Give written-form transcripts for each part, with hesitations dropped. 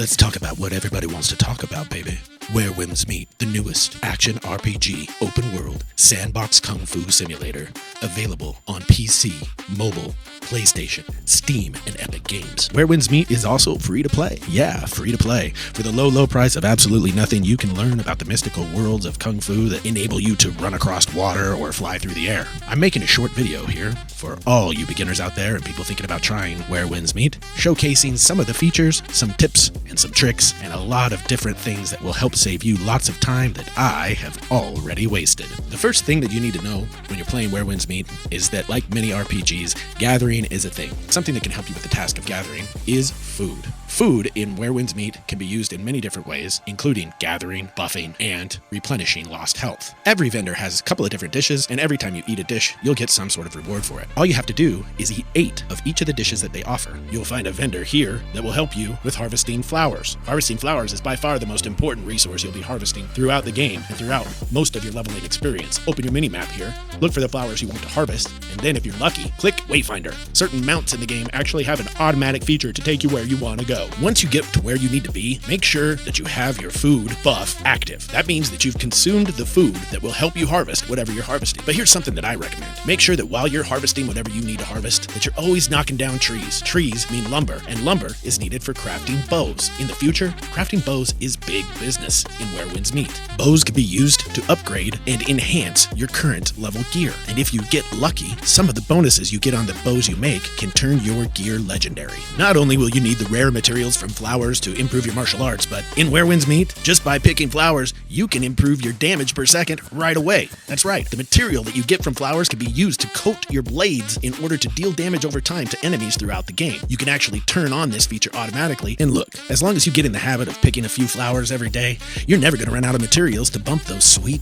Let's talk about what everybody wants to talk about, baby. Where Whims Meet, the newest action RPG, open world, sandbox kung fu simulator. Available on PC, mobile, PlayStation, Steam, and Epic Games. Where Whims Meet is also free to play. Yeah, free to play. For the low price of absolutely nothing, you can learn about the mystical worlds of kung fu that enable you to run across water or fly through the air. I'm making a short video here for all you beginners out there and people thinking about trying Where Whims Meet, showcasing some of the features, some tips, and some tricks, and a lot of different things that will help save you lots of time that I have already wasted. The first thing that you need to know when you're playing Where Whims Meet is that, like many RPGs, gathering is a thing. Something that can help you with the task of gathering is food. Food in Where Winds Meet can be used in many different ways, including gathering, buffing, and replenishing lost health. Every vendor has a couple of different dishes, and every time you eat a dish, you'll get some sort of reward for it. All you have to do is eat 8 of each of the dishes that they offer. You'll find a vendor here that will help you with harvesting flowers. Harvesting flowers is by far the most important resource you'll be harvesting throughout the game and throughout most of your leveling experience. Open your mini-map here, look for the flowers you want to harvest, and then if you're lucky, click Wayfinder. Certain mounts in the game actually have an automatic feature to take you where you want to go. Once you get to where you need to be, make sure that you have your food buff active. That means that you've consumed the food that will help you harvest whatever you're harvesting. But here's something that I recommend. Make sure that while you're harvesting whatever you need to harvest, that you're always knocking down trees. Trees mean lumber, and lumber is needed for crafting bows. In the future, crafting bows is big business in Where Winds Meet. Bows can be used to upgrade and enhance your current level gear. And if you get lucky, some of the bonuses you get on the bows you make can turn your gear legendary. Not only will you need the rare materials from flowers to improve your martial arts, but in Where Winds Meet, just by picking flowers, you can improve your damage per second right away. That's right, the material that you get from flowers can be used to coat your blades in order to deal damage over time to enemies throughout the game. You can actually turn on this feature automatically, and look, as long as you get in the habit of picking a few flowers every day, you're never going to run out of materials to bump those sweet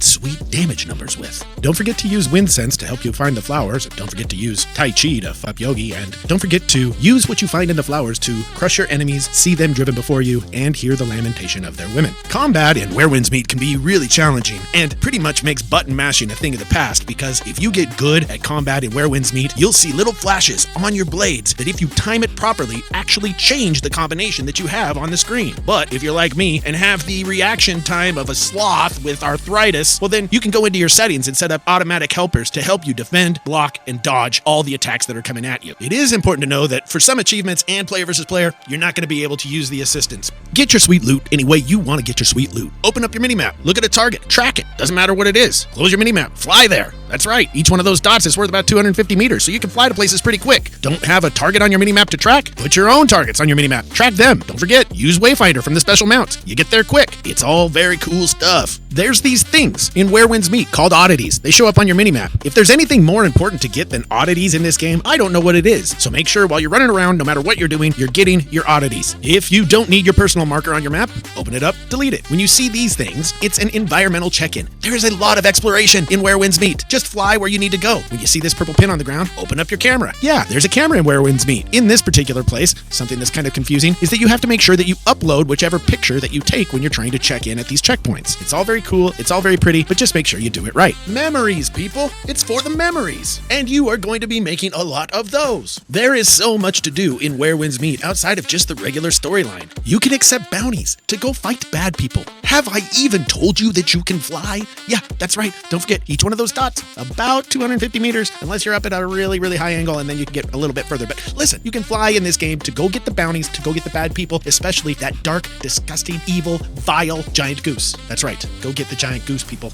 damage numbers with. Don't forget to use Wind Sense to help you find the flowers, don't forget to use Tai Chi to fuck Yogi, and don't forget to use what you find in the flowers to crush your enemies, see them driven before you, and hear the lamentation of their women. Combat in Where Winds Meet can be really challenging, and pretty much makes button mashing a thing of the past, because if you get good at combat in Where Winds Meet, you'll see little flashes on your blades that, if you time it properly, actually change the combination that you have on the screen. But if you're like me and have the reaction time of a sloth with arthritis, well then you can go into your settings and set up automatic helpers to help you defend, block, and dodge all the attacks that are coming at you. It is important to know that for some achievements and player versus player, you're not going to be able to use the assistants. Get your sweet loot any way you want to get your sweet loot. Open up your minimap, look at a target, track it, doesn't matter what it is. Close your minimap, fly there. That's right, each one of those dots is worth about 250 meters, so you can fly to places pretty quick. Don't have a target on your minimap to track? Put your own targets on your minimap. Track them. Don't forget, use Wayfinder from the special mount. You get there quick. It's all very cool stuff. There's these things in Where Winds Meet called oddities. They show up on your minimap. If there's anything more important to get than oddities in this game, I don't know what it is. So make sure while you're running around, no matter what you're doing, you're getting your oddities. If you don't need your personal marker on your map, open it up, delete it. When you see these things, it's an environmental check-in. There is a lot of exploration in Where Winds Meet. Just fly where you need to go. When you see this purple pin on the ground, open up your camera. Yeah, there's a camera in Where Winds Meet. In this particular place, something that's kind of confusing is that you have to make sure that you upload whichever picture that you take when you're trying to check in at these checkpoints. It's all very cool, it's all very pretty, but just make sure you do it right. Memories, people. It's for the memories. And you are going to be making a lot of those. There is so much to do in Where Winds Meet outside of just the regular storyline. You can accept bounties to go fight bad people. Have I even told you that you can fly? Yeah, that's right. Don't forget, each one of those dots, about 250 meters, unless you're up at a really high angle, and then you can get a little bit further. But listen, you can fly in this game to go get the bounties, to go get the bad people, especially that dark, disgusting, evil, vile giant goose. That's right. Go get the giant goose, people.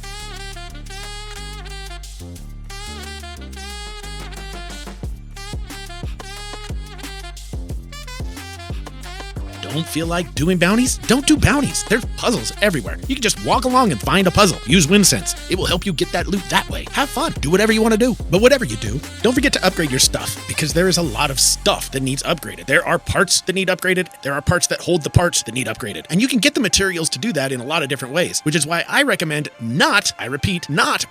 Don't feel like doing bounties? Don't do bounties. There's puzzles everywhere. You can just walk along and find a puzzle. Use Wind Sense. It will help you get that loot that way. Have fun. Do whatever you want to do. But whatever you do, don't forget to upgrade your stuff, because there is a lot of stuff that needs upgraded. There are parts that need upgraded. There are parts that hold the parts that need upgraded. And you can get the materials to do that in a lot of different ways, which is why I recommend not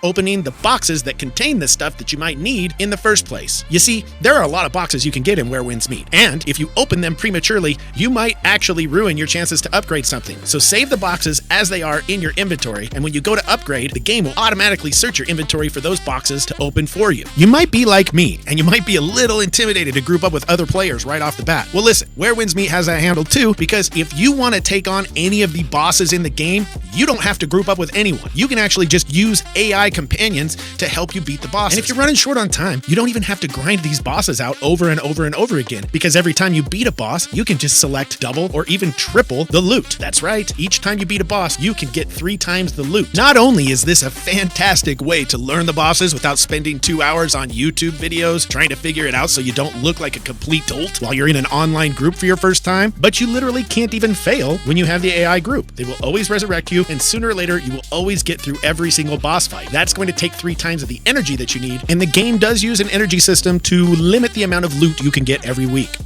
opening the boxes that contain the stuff that you might need in the first place. You see, there are a lot of boxes you can get in Where Winds Meet, and if you open them prematurely, you might actually ruin your chances to upgrade something. So save the boxes as they are in your inventory, and when you go to upgrade, the game will automatically search your inventory for those boxes to open for you. You might be like me, and you might be a little intimidated to group up with other players right off the bat. Well, listen, Where Winds Meet has that handled too, because if you want to take on any of the bosses in the game, you don't have to group up with anyone. You can actually just use AI companions to help you beat the bosses. And if you're running short on time, you don't even have to grind these bosses out over and over and over again, because every time you beat a boss, you can just select double or even triple the loot. That's right, each time you beat a boss, you can get 3 times the loot. Not only is this a fantastic way to learn the bosses without spending 2 hours on YouTube videos trying to figure it out so you don't look like a complete dolt while you're in an online group for your first time, but you literally can't even fail when you have the AI group. They will always resurrect you, and sooner or later, you will always get through every single boss fight. That's going to take 3 times of the energy that you need, and the game does use an energy system to limit the amount of loot you can get every week.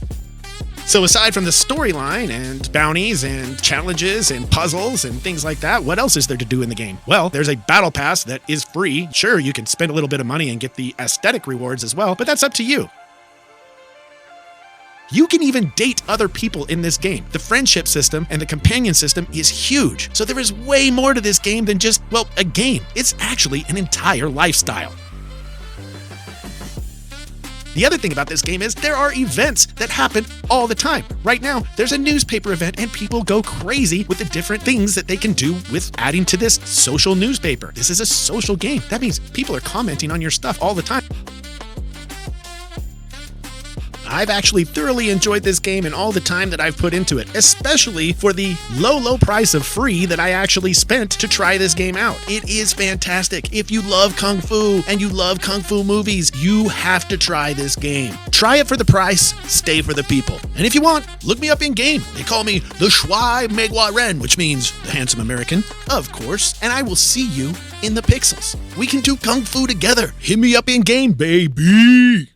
So aside from the storyline and bounties and challenges and puzzles and things like that, what else is there to do in the game? Well, there's a battle pass that is free. Sure, you can spend a little bit of money and get the aesthetic rewards as well, but that's up to you. You can even date other people in this game. The friendship system and the companion system is huge. So there is way more to this game than just, well, a game. It's actually an entire lifestyle. The other thing about this game is there are events that happen all the time. Right now, there's a newspaper event and people go crazy with the different things that they can do with adding to this social newspaper. This is a social game. That means people are commenting on your stuff all the time. I've actually thoroughly enjoyed this game and all the time that I've put into it, especially for the low price of free that I actually spent to try this game out. It is fantastic. If you love Kung Fu and you love Kung Fu movies, you have to try this game. Try it for the price, stay for the people. And if you want, look me up in game. They call me the Shuai Megua Ren, which means the handsome American, of course, and I will see you in the pixels. We can do Kung Fu together. Hit me up in game, baby.